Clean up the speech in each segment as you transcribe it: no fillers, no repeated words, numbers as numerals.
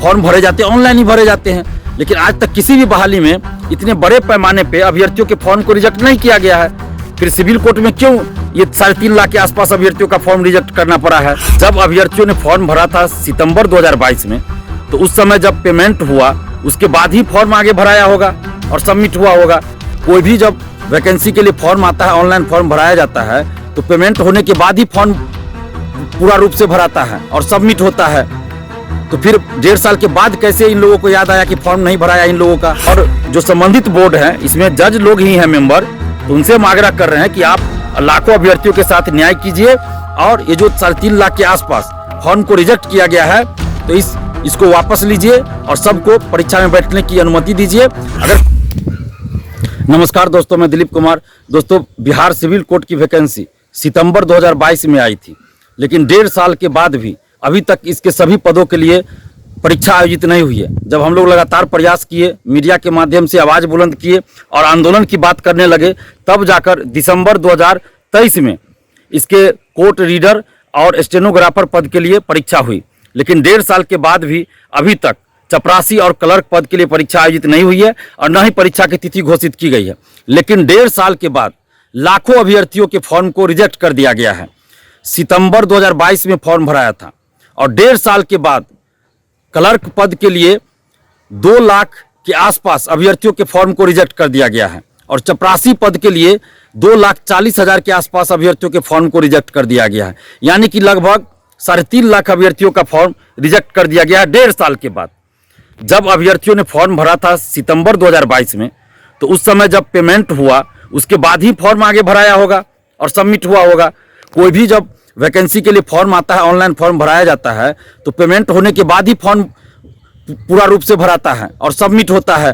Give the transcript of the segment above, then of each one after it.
Form भरे जाते हैं ऑनलाइन ही भरे जाते हैं, लेकिन आज तक किसी भी बहाली में इतने बड़े पैमाने पे अभ्यर्थियों के फॉर्म को रिजेक्ट नहीं किया गया है। फिर सिविल कोर्ट में क्यों ये 3.5 लाख के आसपास अभ्यर्थियों का फॉर्म रिजेक्ट करना पड़ा है? जब अभ्यर्थियों ने फॉर्म भरा था सितंबर 2022 में, तो उस समय जब पेमेंट हुआ उसके बाद ही फॉर्म आगे भराया होगा और सबमिट हुआ होगा। कोई भी जब वैकेंसी के लिए फॉर्म आता है, ऑनलाइन फॉर्म भराया जाता है, तो पेमेंट होने के बाद ही फॉर्म पूरा रूप से भराता है और सबमिट होता है। तो फिर 1.5 साल के बाद कैसे इन लोगों को याद आया कि फॉर्म नहीं भराया इन लोगों का? और जो संबंधित बोर्ड है, इसमें जज लोग ही हैं मेंबर, तो उनसे हम आग्रह कर रहे हैं कि आप लाखों अभ्यर्थियों के साथ न्याय कीजिए और ये जो 3.5 लाख के आसपास फॉर्म को रिजेक्ट किया गया है, तो इसको वापस लीजिए और सबको परीक्षा में बैठने की अनुमति दीजिए। नमस्कार दोस्तों, मैं दिलीप कुमार। दोस्तों, बिहार सिविल कोर्ट की वैकेंसी सितंबर 2022 में आई थी, लेकिन 1.5 साल के बाद भी अभी तक इसके सभी पदों के लिए परीक्षा आयोजित नहीं हुई है। जब हम लोग लगातार प्रयास किए, मीडिया के माध्यम से आवाज़ बुलंद किए और आंदोलन की बात करने लगे, तब जाकर दिसंबर 2023 में इसके कोर्ट रीडर और स्टेनोग्राफर पद के लिए परीक्षा हुई। लेकिन 1.5 साल के बाद भी अभी तक चपरासी और क्लर्क पद के लिए परीक्षा आयोजित नहीं हुई है और न ही परीक्षा की तिथि घोषित की गई है। लेकिन 1.5 साल के बाद लाखों अभ्यर्थियों के फॉर्म को रिजेक्ट कर दिया गया है। सितंबर 2022 में फॉर्म भराया था और 1.5 साल के बाद क्लर्क पद के लिए 2 लाख के आसपास अभ्यर्थियों के फॉर्म को रिजेक्ट कर दिया गया है और चपरासी पद के लिए 2,40,000 के आसपास अभ्यर्थियों के फॉर्म को रिजेक्ट कर दिया गया है। यानी कि लगभग 3.5 लाख अभ्यर्थियों का फॉर्म रिजेक्ट कर दिया गया है 1.5 साल के बाद। जब अभ्यर्थियों ने फॉर्म भरा था सितंबर 2022 में, तो उस समय जब पेमेंट हुआ उसके बाद ही फॉर्म आगे भराया होगा और सबमिट हुआ होगा। कोई भी जब वैकेंसी के लिए फॉर्म आता है, ऑनलाइन फॉर्म भराया जाता है, तो पेमेंट होने के बाद ही फॉर्म पूरा रूप से भराता है और सबमिट होता है।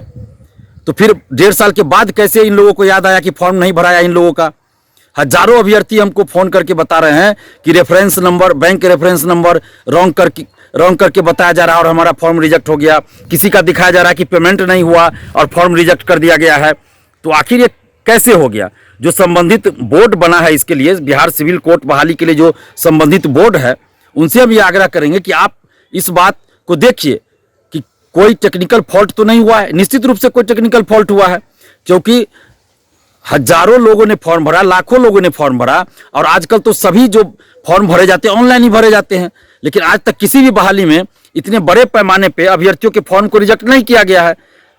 तो फिर 1.5 साल के बाद कैसे इन लोगों को याद आया कि फॉर्म नहीं भराया इन लोगों का? हजारों अभ्यर्थी हमको फ़ोन करके बता रहे हैं कि reference number, bank reference number wrong करके बताया जा रहा है और हमारा फॉर्म रिजेक्ट हो गया। किसी का दिखाया जा रहा है कि पेमेंट नहीं हुआ और फॉर्म रिजेक्ट कर दिया गया है। तो आखिर ये कैसे हो गया? जो संबंधित बोर्ड बना है इसके लिए, बिहार सिविल कोर्ट बहाली के लिए जो संबंधित बोर्ड है, उनसे हम ये आग्रह करेंगे कि आप इस बात को देखिए कि कोई टेक्निकल फॉल्ट तो नहीं हुआ है। निश्चित रूप से कोई टेक्निकल फॉल्ट हुआ है, क्योंकि हजारों लोगों ने फॉर्म भरा, लाखों लोगों ने फॉर्म भरा और आजकल तो सभी जो फॉर्म भरे जाते हैं ऑनलाइन ही भरे जाते हैं, लेकिन आज तक किसी भी बहाली में इतने बड़े पैमाने पे अभ्यर्थियों के फॉर्म को रिजेक्ट नहीं किया गया है।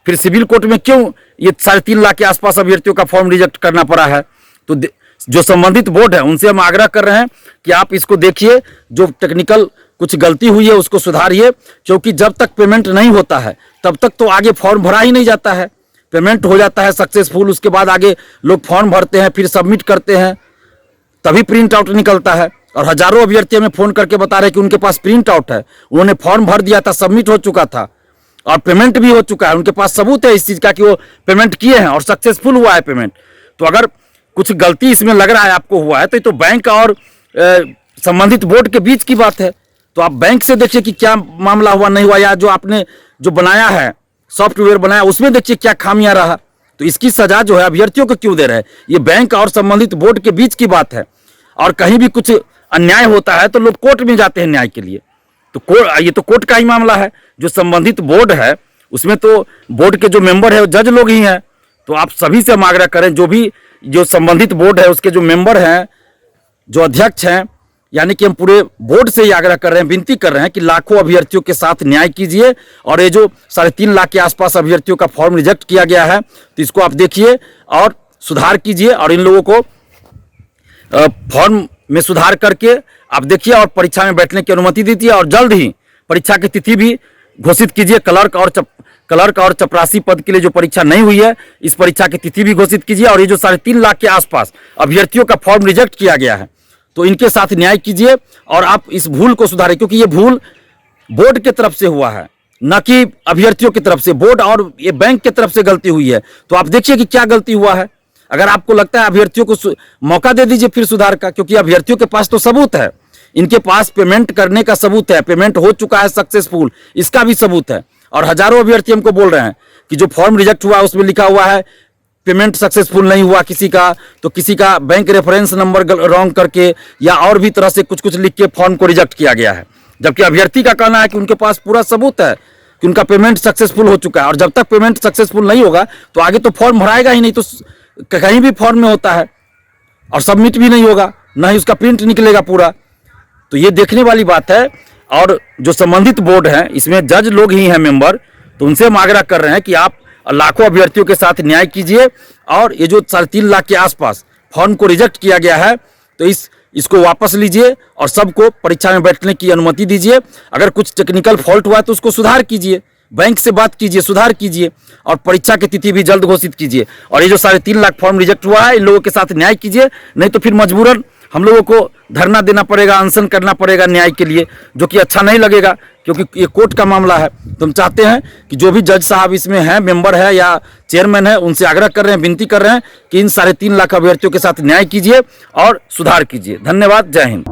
फिर सिविल कोर्ट में क्यों ये 3.5 लाख के आसपास अभ्यर्थियों का फॉर्म रिजेक्ट करना पड़ा है? तो जो संबंधित बोर्ड है उनसे हम आग्रह कर रहे हैं कि आप इसको देखिए, जो टेक्निकल कुछ गलती हुई है उसको सुधारिए, क्योंकि जब तक पेमेंट नहीं होता है तब तक तो आगे फॉर्म भरा ही नहीं जाता है। पेमेंट हो जाता है सक्सेसफुल, उसके बाद आगे लोग फॉर्म भरते हैं, फिर सबमिट करते हैं, तभी प्रिंट आउट निकलता है। और हजारों अभ्यर्थी हमें फ़ोन करके बता रहे हैं कि उनके पास प्रिंट आउट है, उन्होंने फॉर्म भर दिया था, सबमिट हो चुका था और पेमेंट भी हो चुका है, उनके पास सबूत है इस चीज़ का कि वो पेमेंट किए हैं और सक्सेसफुल हुआ है पेमेंट। तो अगर कुछ गलती इसमें लग रहा है आपको हुआ है, तो ये तो बैंक और संबंधित बोर्ड के बीच की बात है। तो आप बैंक से देखिए कि क्या मामला हुआ नहीं हुआ, या जो आपने जो बनाया है, सॉफ्टवेयर बनाया, उसमें देखिए क्या खामियां रहा। तो इसकी सजा जो है अभ्यर्थियों को क्यों दे रहे हैं? ये बैंक और संबंधित बोर्ड के बीच की बात है। और कहीं भी कुछ अन्याय होता है तो लोग कोर्ट में जाते हैं न्याय के लिए। तो ये तो कोर्ट का ही मामला है। जो संबंधित बोर्ड है उसमें तो बोर्ड के जो मेंबर है वो जज लोग ही हैं। तो आप सभी से हम आग्रह करें, जो संबंधित बोर्ड है उसके जो मेंबर हैं, जो अध्यक्ष हैं, यानी कि हम पूरे बोर्ड से ही आग्रह कर रहे हैं, विनती कर रहे हैं कि लाखों अभ्यर्थियों के साथ न्याय कीजिए और ये जो 3.5 लाख के आसपास अभ्यर्थियों का फॉर्म रिजेक्ट किया गया है, तो इसको आप देखिए और सुधार कीजिए और इन लोगों को फॉर्म में सुधार करके आप देखिए और परीक्षा में बैठने की अनुमति दीजिए और जल्द ही परीक्षा की तिथि भी घोषित कीजिए। क्लर्क और चपरासी पद के लिए जो परीक्षा नहीं हुई है, इस परीक्षा की तिथि भी घोषित कीजिए और ये जो 3.5 लाख के आसपास अभ्यर्थियों का फॉर्म रिजेक्ट किया गया है, तो इनके साथ न्याय कीजिए और आप इस भूल को सुधारें, क्योंकि ये भूल बोर्ड की तरफ से हुआ है, न कि अभ्यर्थियों की तरफ से। बोर्ड और ये बैंक की तरफ से गलती हुई है। तो आप देखिए कि क्या गलती हुआ है। अगर आपको लगता है अभ्यर्थियों को मौका दे दीजिए फिर सुधार का, क्योंकि अभ्यर्थियों के पास तो सबूत है, इनके पास पेमेंट करने का सबूत है, पेमेंट हो चुका है सक्सेसफुल, इसका भी सबूत है। और हजारों अभ्यर्थी हमको बोल रहे हैं कि जो फॉर्म रिजेक्ट हुआ उसमें लिखा हुआ है पेमेंट सक्सेसफुल नहीं हुआ किसी का, तो किसी का बैंक रेफरेंस नंबर रॉन्ग करके या और भी तरह से कुछ लिख के फॉर्म को रिजेक्ट किया गया है, जबकि अभ्यर्थी का कहना है कि उनके पास पूरा सबूत है, कि उनका पेमेंट सक्सेसफुल हो चुका है, और जब तक पेमेंट सक्सेसफुल नहीं होगा तो आगे तो फॉर्म भराएगा ही नहीं। तो कहीं भी फॉर्म में होता है और सबमिट भी नहीं होगा, ना ही उसका प्रिंट निकलेगा पूरा। तो ये देखने वाली बात है। और जो संबंधित बोर्ड है, इसमें जज लोग ही हैं मेंबर, तो उनसे हम आग्रह कर रहे हैं कि आप लाखों अभ्यर्थियों के साथ न्याय कीजिए। और ये जो 3.5 लाख के आसपास फॉर्म को रिजेक्ट किया गया है, तो इसको वापस लीजिए और सबको परीक्षा में बैठने की अनुमति दीजिए। अगर कुछ टेक्निकल फॉल्ट हुआ है तो उसको सुधार कीजिए, बैंक से बात कीजिए, सुधार कीजिए, और परीक्षा की तिथि भी जल्द घोषित कीजिए। और ये जो 3.5 लाख फॉर्म रिजेक्ट हुआ है, इन लोगों के साथ न्याय कीजिए, नहीं तो फिर मजबूरन हम लोगों को धरना देना पड़ेगा, अनशन करना पड़ेगा न्याय के लिए, जो कि अच्छा नहीं लगेगा, क्योंकि ये कोर्ट का मामला है। तो हम चाहते हैं कि जो भी जज साहब इसमें हैं, मेंबर है या चेयरमैन है, उनसे आग्रह कर रहे हैं, विनती कर रहे हैं कि इन 3.5 लाख अभ्यर्थियों के साथ न्याय कीजिए और सुधार कीजिए। धन्यवाद। जय हिंद।